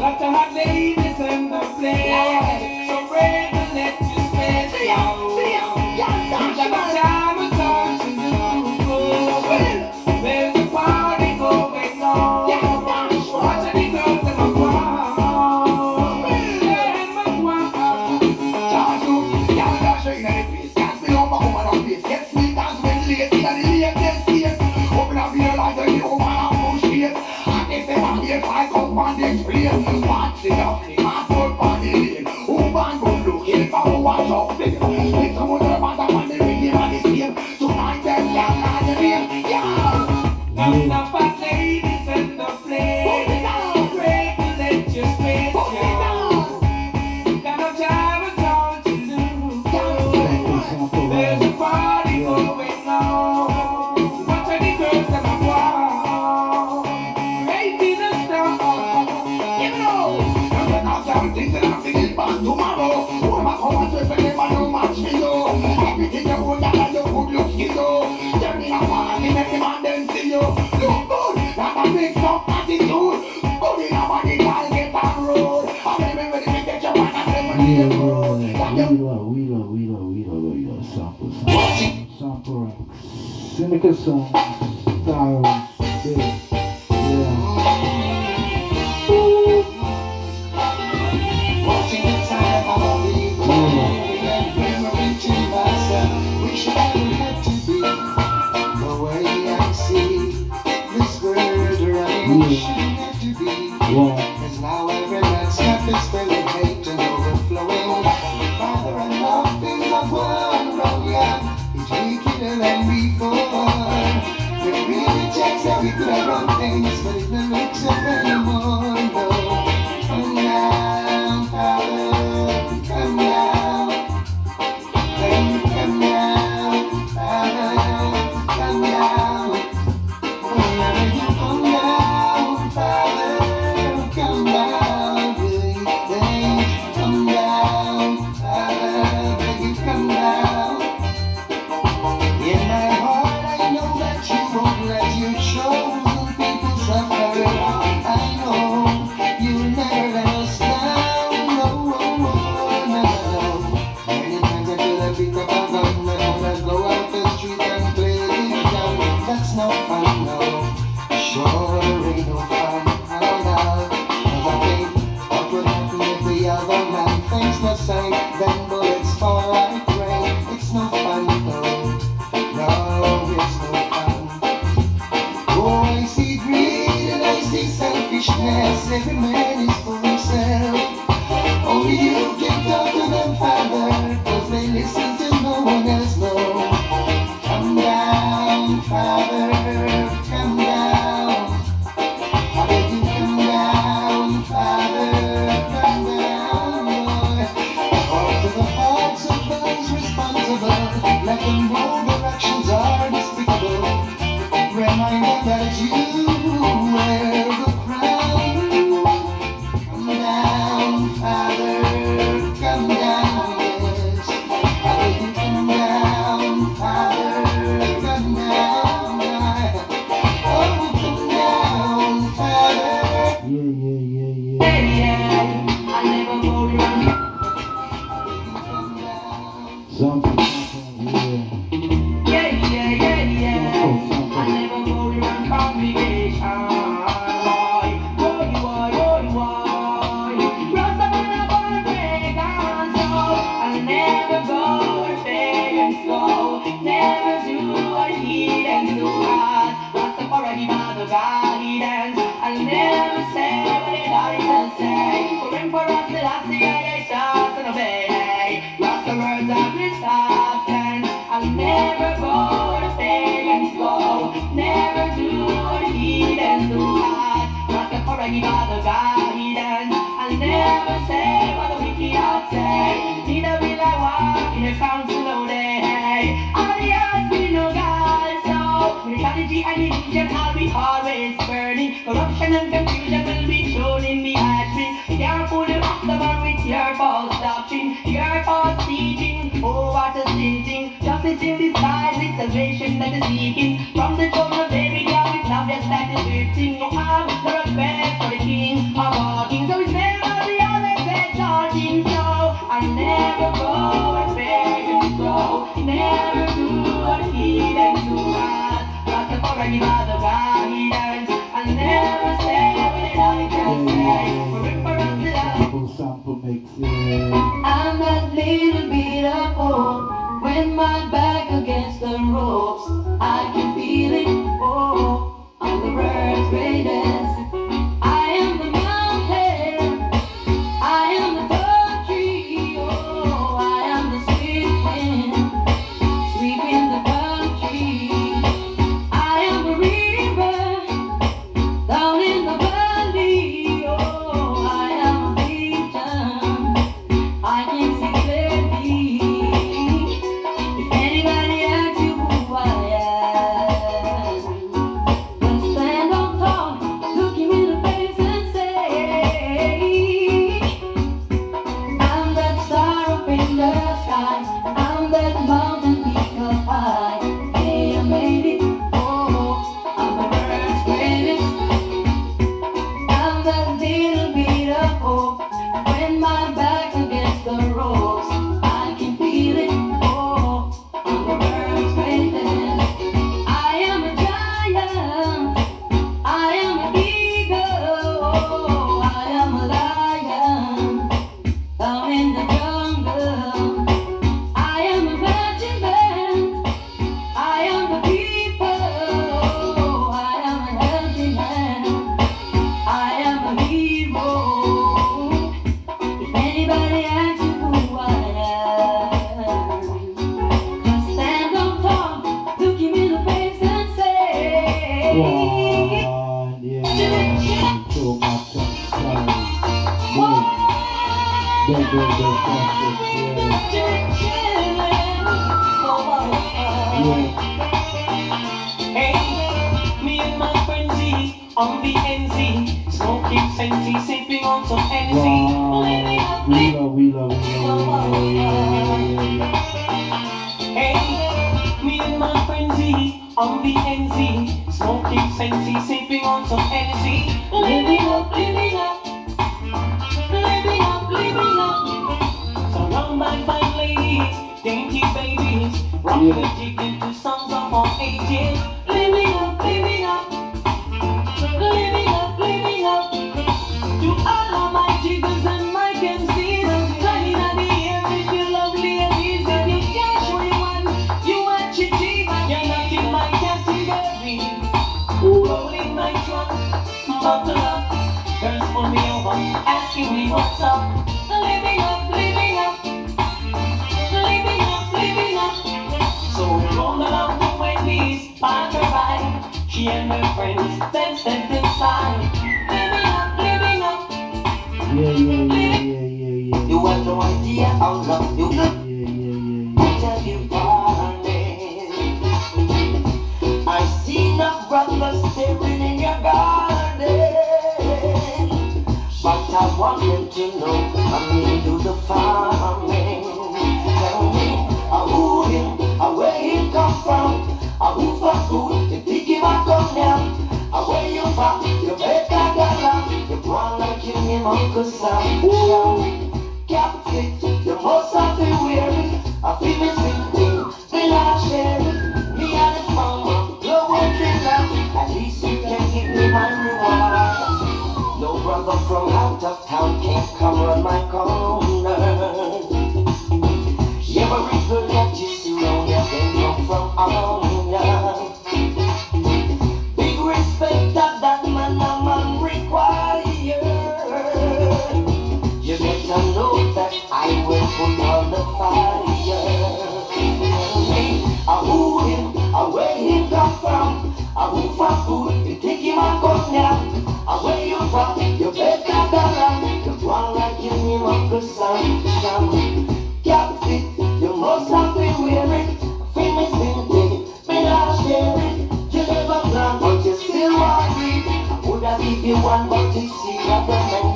Got to have ladies in the place. So brave and let you space. You got no time at all to do. There's a party going on. Watch the girls in my bar. And my wife. Charge you, y'all dash in the face. Can't be over on face. Get sweet as when lazy and the latest case. Open up your life and you open up push face. And if they have here, I come on this place. Watch it up, my foot body lane. Who man go look here for who watch up there. If someone to the matter on the rhythm and the same. Tonight them can't call your name. Yeah. Enough of ladies in the place. Break to let your space go. Got no time at all to lose. There's a party going on. Watch all the girls in my wall. Raising the star. You know. And when I'm thinking I'm thinking back tomorrow. Who am I going to spend them and no match me though. Everything you hold that and you good looks you though. Turning up on me make the man then see you. Look good, like a big top attitude. Good in a body, I'll get on road. I'm living with the get your man and say when you road. We love sample ranks. Seneca song, styles, watching the time how we go. And memory to myself, wish I never had to be the way I see this world around me. Shouldn't have to be, cause now every man's step is filling hate and overflowing. Father and love things are one wrong, yeah. It's weaker than before. It really checks that we could have run things, but it doesn't mix up anymore, no. Come down, Father, come down. Come down, Father, come down. Whenever you come down, Father, come down. Please, come down, Father, beg you come down. In my heart I know that you won't let your chosen people suffer. I know you'll never let us down. No, no. Many times I feel like pick up a gun and wanna go out the street and play it down. That's no fun, no. Sure ain't no fun, how now? Cause I think what would happen if the other man thinks the same. Then bullets fall like rain. It's no fun, no. No, it's no fun. Oh, I see greed and I see selfishness. Every man is for himself. Only you can talk to them, Father, cause they listen to no one else, no. Come down, Father, come down. I beg you come down, Father, come down, Lord. Talk to the hearts of those responsible. Let them know their actions are despicable. Remind them that it's you who wear the crown. Come down, Father, come down, yes. I beg you come down, Father, come down. Oh, come down, Father. Yeah. I never go wrong. Something, yeah. I never go to run congregation. Why? Rasta man a born pagan, so I'll never go to pagans go. Never do what heathens do, Rastafari the guidance. I'll never say what the doctors say. For Emperor Selassie I trust and obey. Rasta words are his substance. I'll never go to pagans go. Never do what heathens do, Rastafari the guidance. I'll never say what the wicked say. Neither will I walk in a council all day. All the earth will no God, so brutality and illusion I'll be always burning. Corruption and confusion will be shown in the ash bin. Careful the Rastaman with your false doctrine, your false teaching. Oh, what a sin thing. Justice in disguise, it's salvation that is seeking. From the throne of David, yeah, with love, yes, that is drifting. You have the respect for the king of all kings, so it's Sample mix, yeah. I'm that little bit of hope when my back against the ropes. I can feel it, oh, I'm the bird's greatest. I am the mountain, I am the tall tree, oh, I am the sweet wind, sweeping the country. I am a river down in the valley, oh, I am a vision, I can see clearly. If anybody asks you who I am, just stand on tall, look him in the face and say, I'm that star up in the sky, I'm that mountain peak up high. Hey, I made it, oh, I'm the world's greatest. I'm that little bit of hope when my back against the ropes. I can feel it, oh, I'm the world's greatest. I am a giant, I am an eagle, oh, I am a lion down in the jungle. I am a marching band, I am the people, oh, I am a helping hand, I am a hero. If anybody asks you who I am, just stand on top, look him in the face and say, One, yeah. So much style. Big classics, Hey, me and my friend Z on the NZ, smoking sensey, sipping on some NZ. Wow. We love. Hey, me and my friend Z on the NZ, smoking sensey, sipping on some NZ. Living up, living up, living up, living up. Surrounded by fine ladies, dainty babies, rocking the jig into songs of all ages. Living up, living up, living up, living up. To all of my jiggers and my MCs, running at the air with your lovely ladies. If you can't show you one, you are chichi. You're not in my category. Rolling my truck, buckle up. Girls pull me over, asking me what's up. Living up, living up, living up, living up. So roll along to Wendy's, park her ride. She and her friends then stepped inside. Living up, living up. Yeah. You have no idea how long you look till you party. I see no brothers staring in your garden, but I want them to know I'm into the farming. Tell me, who him, where he come from, who for food, you pick him up on them. Where you from, you better go along. You born like you name Uncle Sam. Cap fit, you must have to wear it. I feel me sing, me not share it. Me and the farmer, blow up the lamp. At least you can give me my reward. No brother from out of town can't come on my corner. Every girl that you surround, they come from honor. Big respect of that man, a man require. You better know that I will put on the fire. Who him, where he come from, who for food, you take him a gun now. Where you from, you better go along. You want like you name Uncle Sam. Cap fit, you must have to wear it. Famous vintage, me not share it. You never plan, but you still want it. I would have give you one, but you see what the men